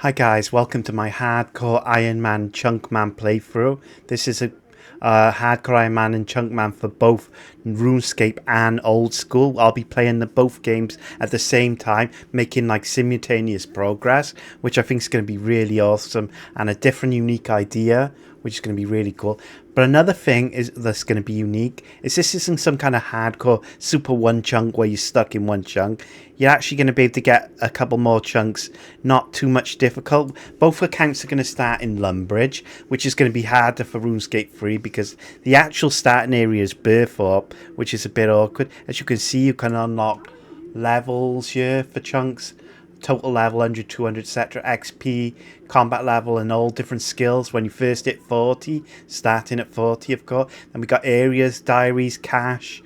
Hi guys, welcome to my Hardcore Ironman Chunkman playthrough. This is a Hardcore Ironman and Chunkman for both Runescape and Old School. I'll be playing both games at the same time, making like simultaneous progress, which I think is going to be really awesome and a different unique idea, which is going to be really cool. But another thing that's going to be unique is this isn't some kind of hardcore super one chunk where you're stuck in one chunk. You're actually going to be able to get a couple more chunks, not too much difficult. Both accounts are going to start in Lumbridge, which is going to be harder for RuneScape 3 because the actual starting area is Burthorpe, which is a bit awkward. As you can see, you can unlock levels here for chunks. Total level 100, 200, etc. XP, combat level, and all different skills when you first hit 40, starting at 40 of course. Then we got areas, diaries, cash.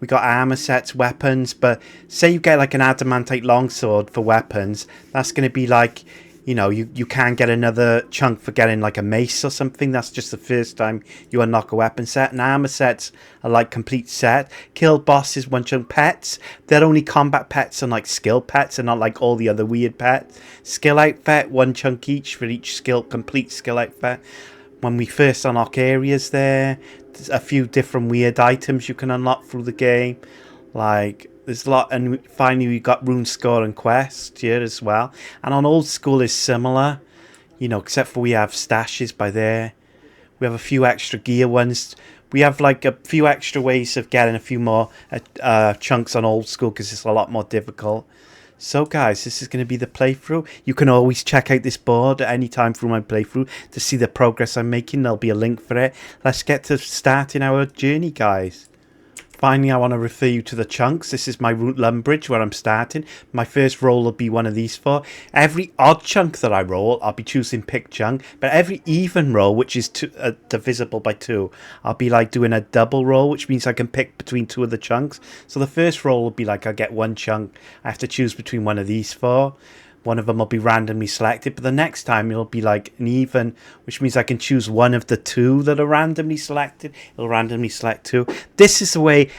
We got armor sets, weapons. But say you get like an adamantite longsword for weapons, that's going to be like, you know, you can get another chunk for getting like a mace or something. That's just the first time you unlock a weapon set. And armor sets are like complete set. Kill bosses, one chunk. Pets, they're only combat pets and like skill pets and not like all the other weird pets. Skill outfit, one chunk each for each skill, complete skill outfit. When we first unlock areas there's a few different weird items you can unlock through the game. Like, there's a lot, and finally we got rune score and quest here as well. And on Old School is similar, you know, except for we have stashes by there. We have a few extra gear ones. We have like a few extra ways of getting a few more chunks on Old School because it's a lot more difficult. So guys, this is going to be the playthrough. You can always check out this board at any time through my playthrough to see the progress I'm making. There'll be a link for it. Let's get to starting our journey, guys. Finally, I want to refer you to the chunks. This is my route Lumbridge where I'm starting. My first roll will be one of these four. Every odd chunk that I roll, I'll be choosing pick chunk. But every even roll, which is divisible by 2, I'll be like doing a double roll, which means I can pick between 2 of the chunks. So the first roll will be like I get one chunk. I have to choose between one of these 4. One of them will be randomly selected, but the next time it'll be like an even, which means I can choose one of the 2 that are randomly selected. It'll randomly select 2. This is the way,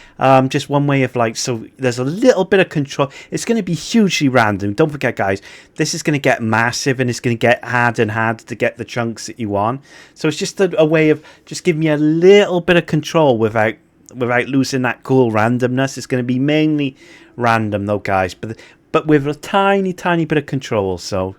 just one way of like, so there's a little bit of control. It's going to be hugely random. Don't forget, guys, this is going to get massive and it's going to get harder and harder to get the chunks that you want. So it's just a way of just giving me a little bit of control without losing that cool randomness. It's going to be mainly random though, guys, but with a tiny bit of control, so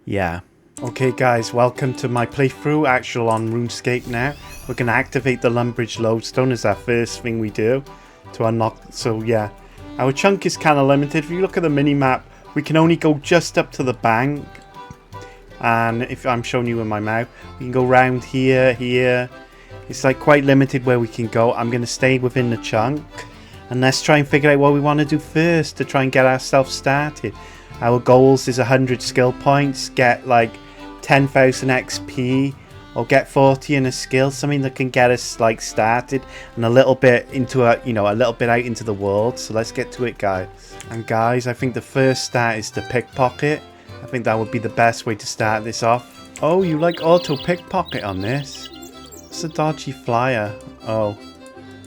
yeah. Okay guys, welcome to my playthrough, actual on RuneScape now. We're going to activate the Lumbridge lodestone as our first thing we do to unlock, so yeah. Our chunk is kind of limited. If you look at the mini-map, we can only go just up to the bank. And if I'm showing you with my mouth, we can go round here. It's like quite limited where we can go. I'm going to stay within the chunk. And let's try and figure out what we want to do first to try and get ourselves started. Our goals is 100 skill points, get like 10,000 XP, or get 40 in a skill, something that can get us like started and a little bit into a little bit out into the world. So let's get to it, guys. And guys, I think the first start is to pickpocket. I think that would be the best way to start this off. Oh, you like auto pickpocket on this? It's a dodgy flyer. Oh,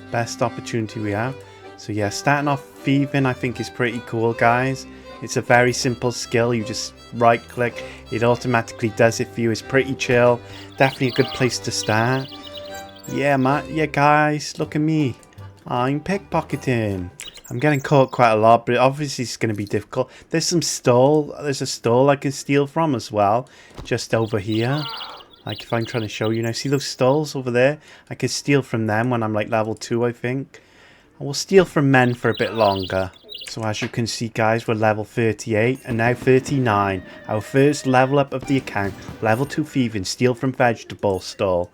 best opportunity we have. So yeah, starting off thieving I think is pretty cool, guys. It's a very simple skill. You just right click, it automatically does it for you. It's pretty chill. Definitely a good place to start. Yeah, man. Yeah, guys, look at me. I'm pickpocketing. I'm getting caught quite a lot, but obviously it's going to be difficult. There's a stall I can steal from as well, just over here. Like if I'm trying to show you now, see those stalls over there? I can steal from them when I'm like level 2, I think. I will steal from men for a bit longer. So as you can see, guys, we're level 38 and now 39. Our first level up of the account. Level 2 thieving, steal from vegetable stall.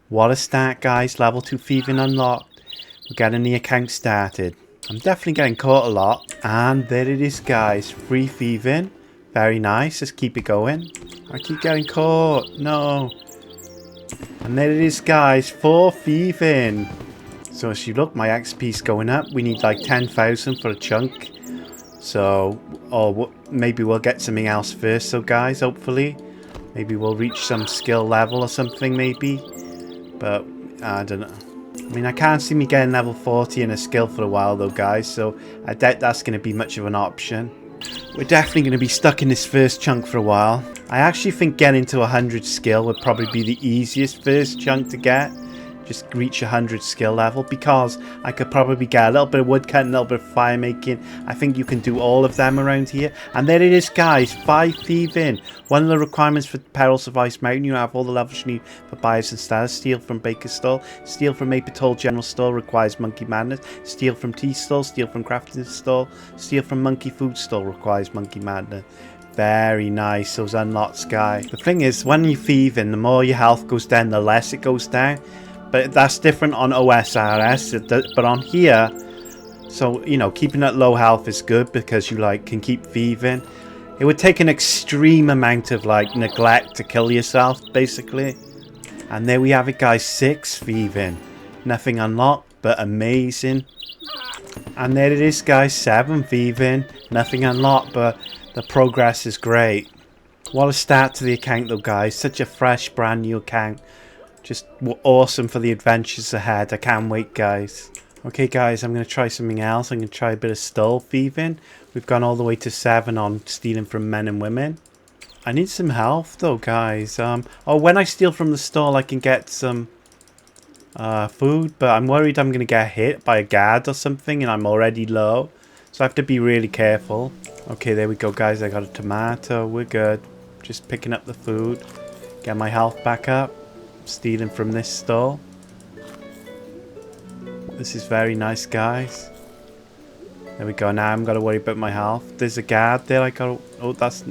What a start, guys. Level 2 thieving unlocked. We're getting the account started. I'm definitely getting caught a lot. And there it is, guys. Free thieving. Very nice. Let's keep it going. I keep getting caught. No. And there it is, guys. 4 thieving. So as you look, my XP's going up. We need like 10,000 for a chunk. So, or maybe we'll get something else first. So guys, hopefully, maybe we'll reach some skill level or something maybe. But I don't know. I mean, I can't see me getting level 40 in a skill for a while though, guys. So I doubt that's going to be much of an option. We're definitely going to be stuck in this first chunk for a while. I actually think getting to 100 skill would probably be the easiest first chunk to get. Just reach 100 skill level, because I could probably get a little bit of woodcutting, a little bit of fire making. I think you can do all of them around here. And there it is, guys, 5 thieving. One of the requirements for Perils of Ice Mountain, you have all the levels you need for buyers and status. Steal from Baker's Stall, steal from Maple Toll General Store requires Monkey Madness, steal from Tea Stall, steal from Crafting Stall, steal from Monkey Food Stall requires Monkey Madness. Very nice, those unlocks, guys. The thing is, when you thieving, the more your health goes down, the less it goes down. But that's different on OSRS, but on here, so, you know, keeping at low health is good because you, like, can keep thieving. It would take an extreme amount of, like, neglect to kill yourself, basically. And there we have it, guys, 6 thieving. Nothing unlocked, but amazing. And there it is, guys, 7 thieving. Nothing unlocked, but the progress is great. What a start to the account, though, guys. Such a fresh, brand new account. Just awesome for the adventures ahead. I can't wait, guys. Okay, guys, I'm going to try something else. I'm going to try a bit of stall thieving. We've gone all the way to 7 on stealing from men and women. I need some health, though, guys. Oh, when I steal from the stall, I can get some food. But I'm worried I'm going to get hit by a guard or something, and I'm already low. So I have to be really careful. Okay, there we go, guys. I got a tomato. We're good. Just picking up the food. Get my health back up. Stealing from this stall. This is very nice, guys. There we go. Now I'm gonna worry about my health. There's a guard there. I got. Oh, that's.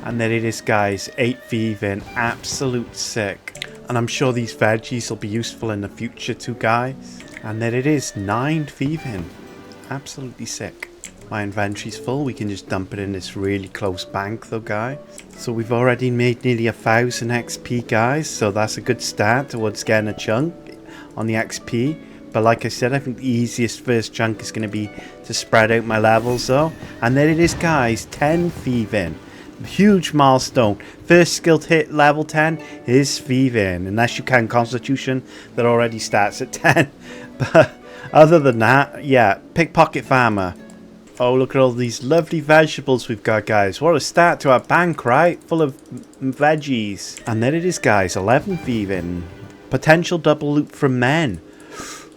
And there it is, guys. 8 thieving. Absolute sick. And I'm sure these veggies will be useful in the future too, guys. And there it is. 9 thieving. Absolutely sick. My inventory's full. We can just dump it in this really close bank, though, guys. So we've already made nearly 1,000 XP, guys. So that's a good start towards getting a chunk on the XP. But like I said, I think the easiest first chunk is going to be to spread out my levels, though. And there it is, guys. 10 thieving. Huge milestone. First skill to hit level 10 is thieving. Unless you count Constitution, that already starts at 10. But other than that, yeah, pickpocket farmer. Oh, look at all these lovely vegetables we've got, guys. What a start to our bank, right? Full of veggies. And there it is, guys. 11 thieving. Potential double loot from men.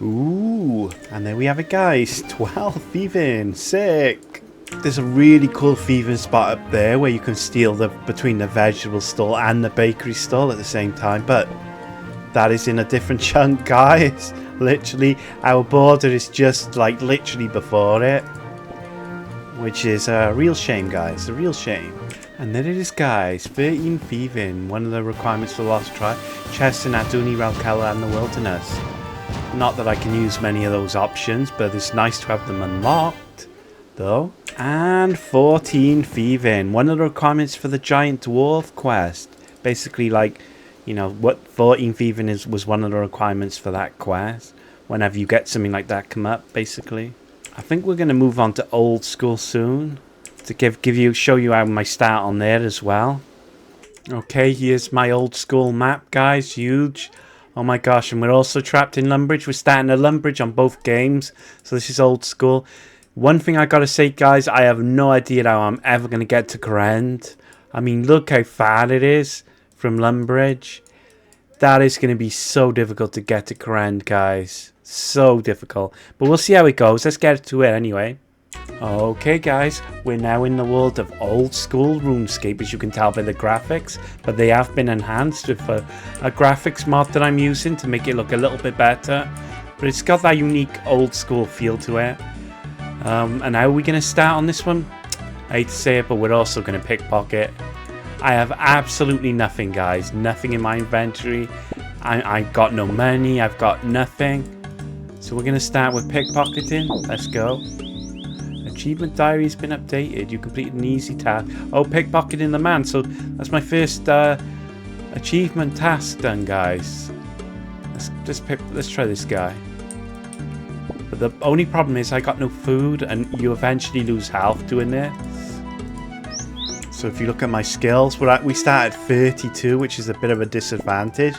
Ooh. And there we have it, guys. 12 thieving. Sick. There's a really cool thieving spot up there where you can steal between the vegetable stall and the bakery stall at the same time. But that is in a different chunk, guys. Literally, our border is just, like, literally before it. Which is a real shame, guys. A real shame. And there it is, guys. 13 thieving. One of the requirements for Lost Tribe. Chests in Aduni, Ralkella and the Wilderness. Not that I can use many of those options, but it's nice to have them unlocked, though. And 14 thieving. One of the requirements for the Giant Dwarf quest. Basically, like, you know, what 14 thieving was one of the requirements for that quest. Whenever you get something like that come up, basically. I think we're going to move on to Old School soon to show you how my start on there as well. Okay, here's my Old School map, guys. Huge. Oh my gosh, and we're also trapped in Lumbridge. We're starting a Lumbridge on both games, so this is Old School. One thing I gotta say, guys, I have no idea how I'm ever going to get to Corrend. I mean, look how far it is from Lumbridge. That is going to be so difficult to get to Corrend, guys. So difficult, but we'll see how it goes. Let's get to it anyway. Okay, guys, we're now in the world of Old School RuneScape, as you can tell by the graphics, but they have been enhanced with a graphics mod that I'm using to make it look a little bit better, but it's got that unique Old School feel to it. And how are we going to start on this one? I hate to say it, but we're also going to pickpocket. I have absolutely nothing, guys. Nothing in my inventory. I got no money. I've got nothing. So we're going to start with pickpocketing. Let's go. Achievement diary has been updated. You completed an easy task. Oh, pickpocketing the man. So that's my first achievement task done, guys. Let's try this guy. But the only problem is I got no food, and you eventually lose health doing this. So if you look at my skills, we start at 32, which is a bit of a disadvantage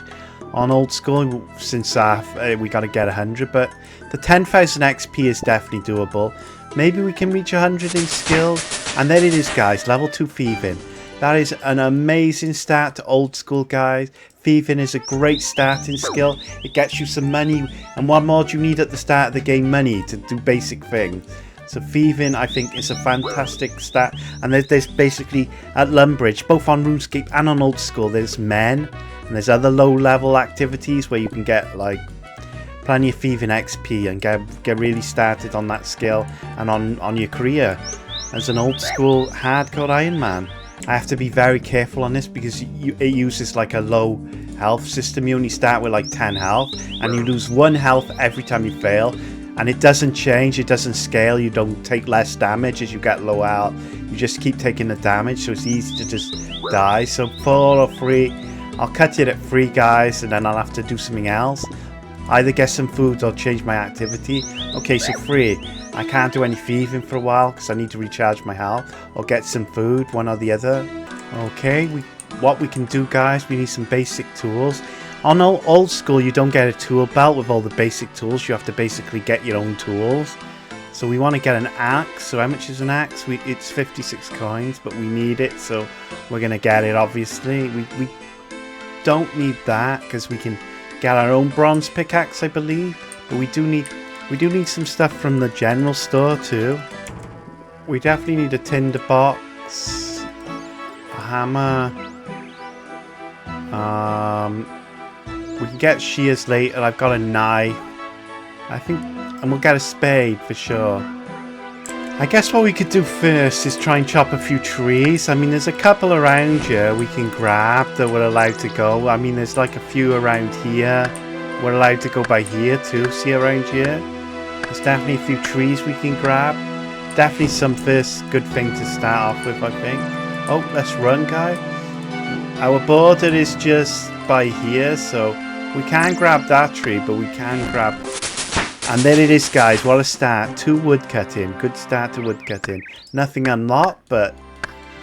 on Old School since we got to get 100. But the 10,000 XP is definitely doable. Maybe we can reach 100 in skill. And there it is, guys, level 2 thieving. That is an amazing start to old school, guys. Thieving is a great starting skill. It gets you some money, and what more do you need at the start of the game? Money to do basic things. So thieving, I think, is a fantastic start. And there's basically at Lumbridge, both on RuneScape and on Old School, there's men, and there's other low-level activities where you can get like plenty of thieving XP and get really started on that skill and on your career as an old school hardcore Iron Man. I have to be very careful on this because it uses like a low health system. You only start with like 10 health and you lose 1 health every time you fail, and it doesn't change, it doesn't scale. You don't take less damage as you get low health, you just keep taking the damage, so it's easy to just die. So 4 or 3, I'll cut it at 3, guys, and then I'll have to do something else, either get some food or change my activity. Okay, so 3. I can't do any thieving for a while because I need to recharge my health or get some food, one or the other. Okay, what we can do, guys, we need some basic tools. On old school, you don't get a tool belt with all the basic tools. You have to basically get your own tools. So we want to get an axe. So how much is an axe? It's 56 coins, but we need it, so we're going to get it, obviously. We don't need that because we can get our own bronze pickaxe, I believe. But we do need some stuff from the general store too. We definitely need a tinderbox, a hammer. We can get shears later. I've got a knife, I think, and we'll get a spade for sure. I guess what we could do first is try and chop a few trees. I mean, there's a couple around here we can grab that we're allowed to go. I mean, there's like a few around here. We're allowed to go by here too. See around here? There's definitely a few trees we can grab. Definitely some first good thing to start off with, I think. Oh, let's run, guy. Our border is just by here, so we can grab that tree, but we can grab... And there it is, guys. What a start. 2 wood cutting. Good start to wood cutting. Nothing unlocked, but,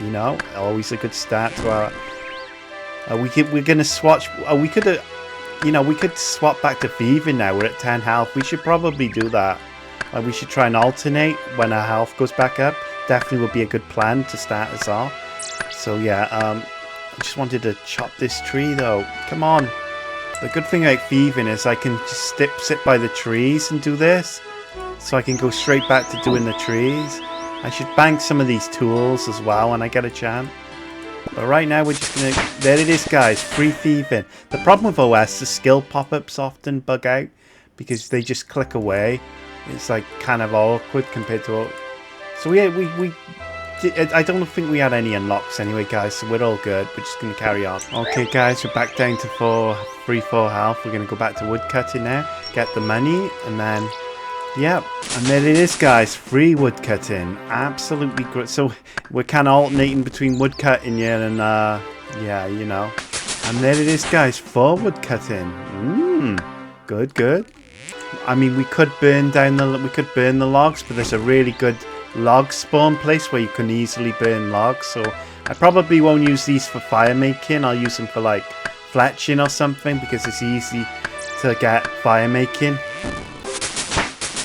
you know, always a good start to our... we're going to swatch... we could... you know, we could swap back to thieving now. We're at 10 health. We should probably do that. We should try and alternate when our health goes back up. Definitely would be a good plan to start us off. So yeah, I just wanted to chop this tree though. Come on. The good thing about thieving is I can just sit by the trees and do this. So I can go straight back to doing the trees. I should bank some of these tools as well when I get a chance. But right now we're just going to... There it is, guys. Free thieving. The problem with OS, the skill pop-ups often bug out because they just click away. It's like kind of awkward compared to... So I don't think we had any unlocks anyway, guys, so we're all good. We're just going to carry on. Okay, guys, we're back down to 3-4 health. We're going to go back to woodcutting now, get the money, and then... Yep, and there it is, guys. Free woodcutting. Absolutely great. So we're kind of alternating between woodcutting here and, yeah, you know. And there it is, guys. 4 woodcutting. Good, good. I mean, we could burn the logs, but there's a really good log spawn place where you can easily burn logs. So I probably won't use these for fire making. I'll use them for like fletching or something because it's easy to get fire making.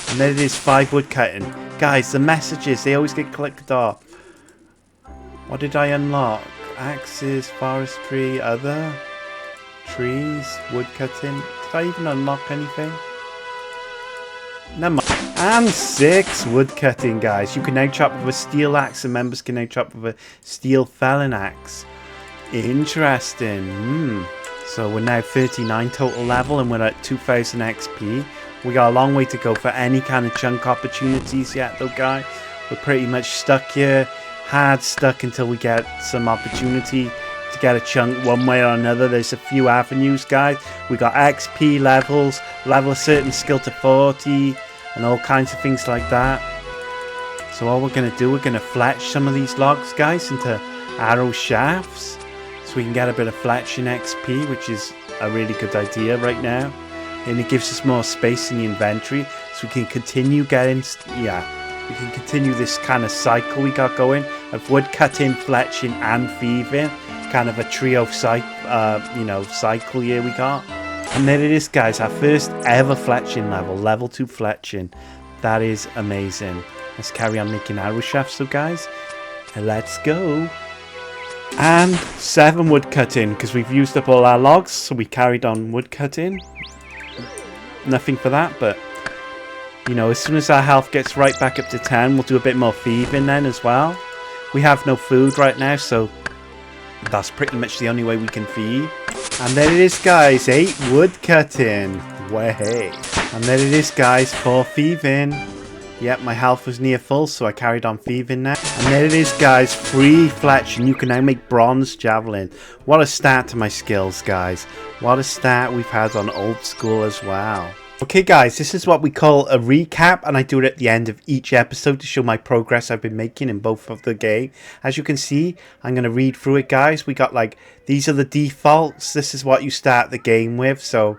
And there it is, 5 wood cutting. Guys, the messages, they always get clicked off. What did I unlock? Axes, forestry, other, trees, wood cutting. Did I even unlock anything? Never mind. And 6 wood cutting, guys. You can now chop with a steel axe, and members can now chop with a steel felon axe. Interesting. So we're now 39 total level and we're at 2000 XP. We got a long way to go for any kind of chunk opportunities yet though, guys. We're pretty much stuck here. Hard stuck until we get some opportunity to get a chunk one way or another. There's a few avenues, guys. We got XP levels, level a certain skill to 40, and all kinds of things like that. So all we're going to do, we're going to fletch some of these logs, guys, into arrow shafts. So we can get a bit of fletching XP, which is a really good idea right now. And it gives us more space in the inventory, so we can continue getting, we can continue this kind of cycle we got going of wood cutting, fletching, and thieving. Kind of a trio cycle here we got. And there it is, guys, our first ever fletching level 2 fletching. That is amazing. Let's carry on making arrow shafts, so guys. Let's go. And 7 wood cutting, because we've used up all our logs, so we carried on wood cutting. Nothing for that, but you know, as soon as our health gets right back up to 10, we'll do a bit more thieving then as well. We have no food right now, so that's pretty much the only way we can feed. And there it is, guys, 8 wood cutting. Way. And there it is, guys, 4 thieving. Yep, my health was near full, so I carried on thieving now. And there it is, guys, 3 fletch, and you can now make bronze javelin. What a start to my skills, guys. What a start we've had on old school as well. Okay, guys, this is what we call a recap, and I do it at the end of each episode to show my progress I've been making in both of the game. As you can see, I'm going to read through it, guys. We got, like, these are the defaults. This is what you start the game with, so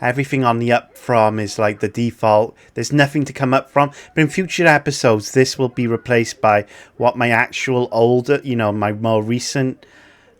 everything on the up from is like the default. There's nothing to come up from. But in future episodes, this will be replaced by what my actual older, you know, my more recent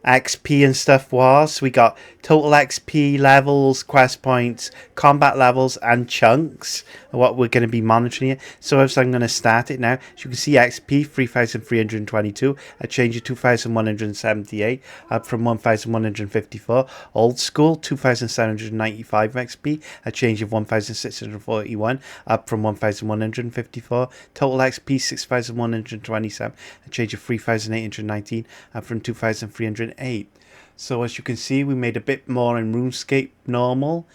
XP and stuff was. We got total XP, levels, quest points, combat levels, and chunks. What we're going to be monitoring here. So I'm going to start it now. As you can see, XP 3,322, a change of 2,178, up from 1,154. Old school 2,795 XP, a change of 1,641, up from 1,154. Total XP 6,127, a change of 3,819, up from 2,308. So as you can see, we made a bit more in RuneScape normal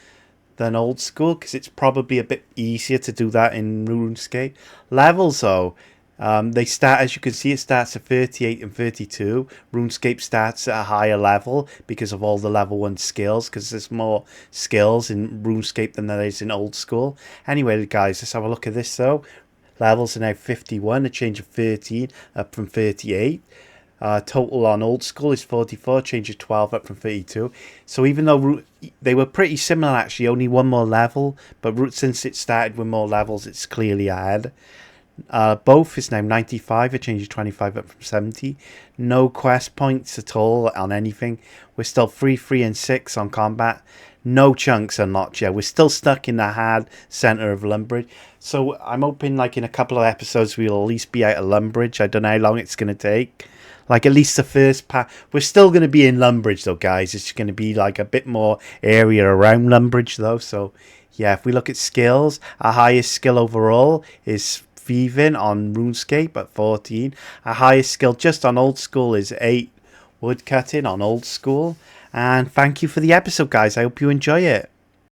than old school, because it's probably a bit easier to do that in RuneScape. Levels though, they start, as you can see, it starts at 38 and 32. RuneScape starts at a higher level because of all the level 1 skills, because there's more skills in RuneScape than there is in old school. Anyway, guys, let's have a look at this though. Levels are now 51, a change of 13, up from 38. Total on old school is 44, change of 12, up from 32. So even though they were pretty similar, actually, only one more level, but since it started with more levels, it's clearly ahead. Both is now 95, a change of 25, up from 70. No quest points at all on anything. We're still 3, 3, and 6 on combat. No chunks unlocked yet. We're still stuck in the hard center of Lumbridge. So I'm hoping, like, in a couple of episodes, we'll at least be out of Lumbridge. I don't know how long it's going to take. Like, at least the first part. We're still going to be in Lumbridge, though, guys. It's going to be, like, a bit more area around Lumbridge, though. So, yeah, if we look at skills, our highest skill overall is thieving on RuneScape at 14. Our highest skill just on old school is 8 woodcutting on old school. And thank you for the episode, guys. I hope you enjoy it.